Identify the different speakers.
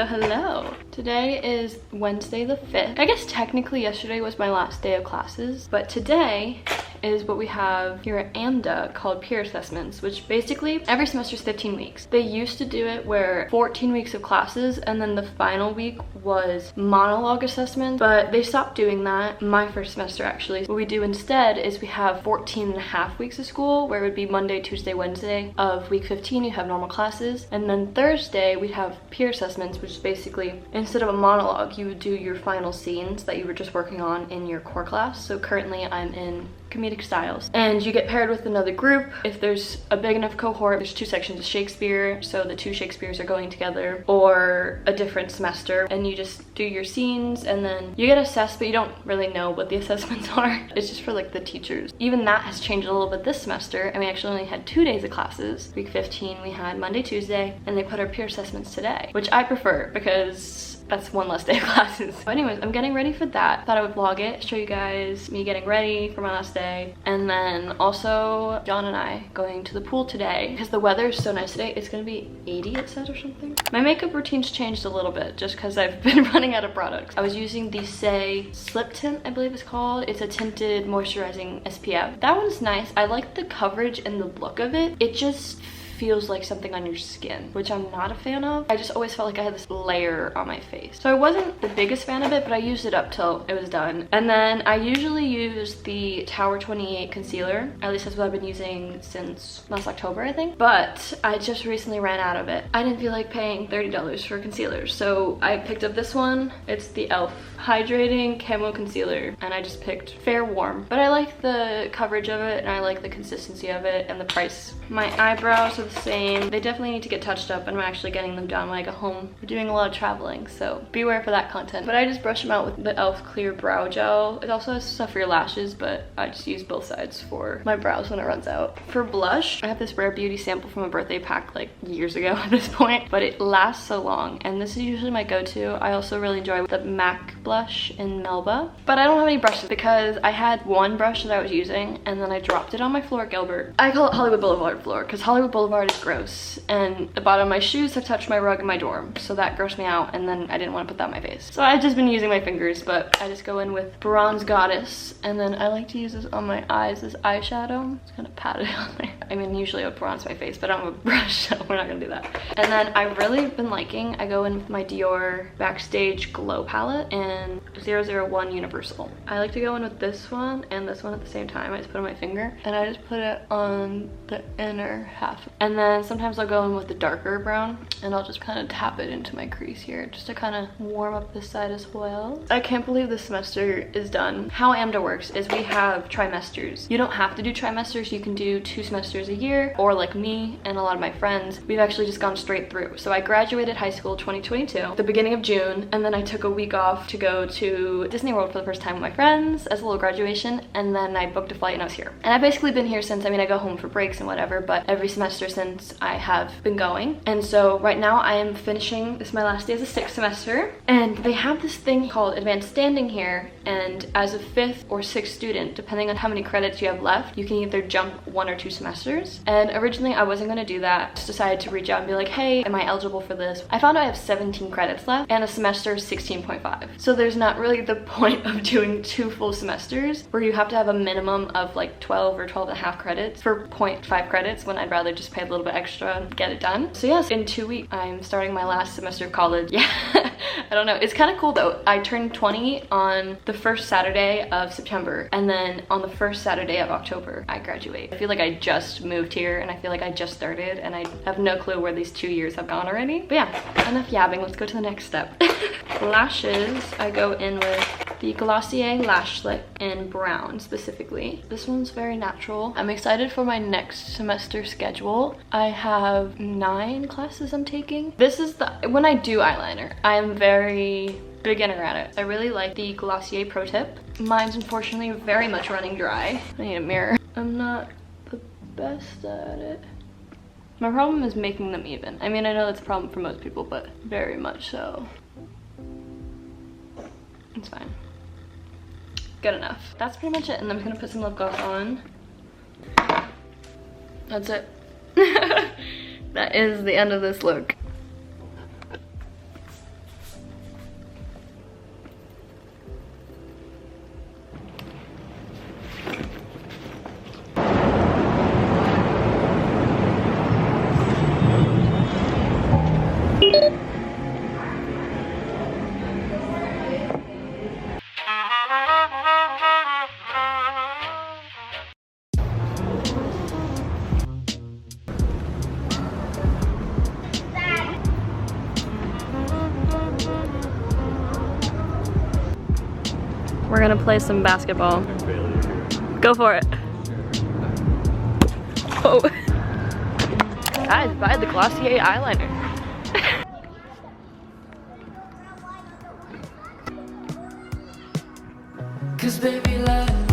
Speaker 1: Hello. Today is Wednesday the 5th. I guess technically yesterday was my last day of classes, but today is what we have here at AMDA called peer assessments, which basically every semester is 15 weeks. They used to do it where 14 weeks of classes and then the final week was monologue assessment, but they stopped doing that my first semester actually. What we do instead is we have 14 and a half weeks of school, where it would be Monday, Tuesday, Wednesday of week 15 you have normal classes, and then Thursday we'd have peer assessments, which is basically instead of a monologue you would do your final scenes that you were just working on in your core class. So currently I'm in comedic styles, and you get paired with another group. If there's a big enough cohort, there's 2 sections of Shakespeare, so the 2 Shakespeares are going together, or a different semester, and you just do your scenes and then you get assessed, but you don't really know what the assessments are. It's just for like the teachers. Even that has changed a little bit this semester, and we actually only had 2 days of classes. Week 15 we had Monday, Tuesday, and they put our peer assessments today, which I prefer because that's one less day of classes. But anyways, I'm getting ready for that. Thought I would vlog it, show you guys me getting ready for my last day. And then also John and I going to the pool today because the weather is so nice today. It's gonna be 80 it said or something. My makeup routine's changed a little bit just because I've been running out of products. I was using the Say Slip Tint, I believe it's called. It's a tinted moisturizing SPF. That one's nice. I like the coverage and the look of it. It just feels like something on your skin, which I'm not a fan of. I just always felt like I had this layer on my face. So I wasn't the biggest fan of it, but I used it up till it was done. And then I usually use the Tower 28 concealer. At least that's what I've been using since last October, I think. But I just recently ran out of it. I didn't feel like paying $30 for concealer, so I picked up this one. It's the e.l.f. Hydrating Camo Concealer, and I just picked Fair Warm. But I like the coverage of it, and I like the consistency of it, and the price. My eyebrows are the same. They definitely need to get touched up, and I'm actually getting them done when I go home. We're doing a lot of traveling, so beware for that content. But I just brush them out with the e.l.f. Clear Brow Gel. It also has stuff for your lashes, but I just use both sides for my brows when it runs out. For blush, I have this Rare Beauty sample from a birthday pack like years ago at this point, but it lasts so long, and this is usually my go-to. I also really enjoy the MAC blush in Melba, but I don't have any brushes because I had one brush that I was using and then I dropped it on my floor at Gilbert. I call it Hollywood Boulevard floor because Hollywood Boulevard is gross, and the bottom of my shoes have touched my rug in my dorm, so that grossed me out, and then I didn't want to put that on my face. So I've just been using my fingers, but I just go in with Bronze Goddess, and then I like to use this on my eyes, this eyeshadow. It's kind of patted on there. I mean, usually I would bronze my face, but I don't have a brush, so we're not gonna do that. And then I've really been liking, I go in with my Dior Backstage Glow palette and 001 Universal. I like to go in with this one and this one at the same time. I just put it on my finger and I just put it on the inner half. And then sometimes I'll go in with the darker brown and I'll just kind of tap it into my crease here just to kind of warm up this side as well. I can't believe this semester is done. How AMDA works is we have trimesters. You don't have to do trimesters. You can do 2 semesters a year, or like me and a lot of my friends, we've actually just gone straight through. So I graduated high school 2022, the beginning of June, and then I took a week off to go to Disney World for the first time with my friends as a little graduation, and then I booked a flight and I was here. And I've basically been here since. I mean, I go home for breaks and whatever, but every semester since I have been going. And so right now I am finishing, this is my last day as a 6th semester, and they have this thing called advanced standing here, and as a 5th or 6th student, depending on how many credits you have left, you can either jump 1 or 2 semesters. And originally I wasn't going to do that. Just decided to reach out and be like, hey, am I eligible for this? I found out I have 17 credits left and a semester is 16.5. So there's not really the point of doing 2 full semesters where you have to have a minimum of like 12 or 12 and a half credits for 0.5 credits, when I'd rather just pay a little bit extra and get it done. So yes, in 2 weeks I'm starting my last semester of college. Yeah, I don't know. It's kind of cool though. I turned 20 on the first Saturday of September, and then on the first Saturday of October I graduate. I feel like I just moved here and I feel like I just started, and I have no clue where these 2 years have gone already. But yeah, enough yabbing. Let's go to the next step. Lashes, I go in with the Glossier Lash Lip in brown specifically. This one's very natural. I'm excited for my next semester schedule. I have 9 classes I'm taking. This is when I do eyeliner, I am very beginner at it. I really like the Glossier Pro Tip. Mine's unfortunately very much running dry. I need a mirror. I'm not the best at it. My problem is making them even. I mean, I know that's a problem for most people, but very much so. It's fine. Good enough. That's pretty much it, and I'm just gonna put some lip gloss on. That's it. That is the end of this look. We're gonna play some basketball. Go for it. Oh. Guys, buy the Glossier eyeliner.
Speaker 2: Cause baby love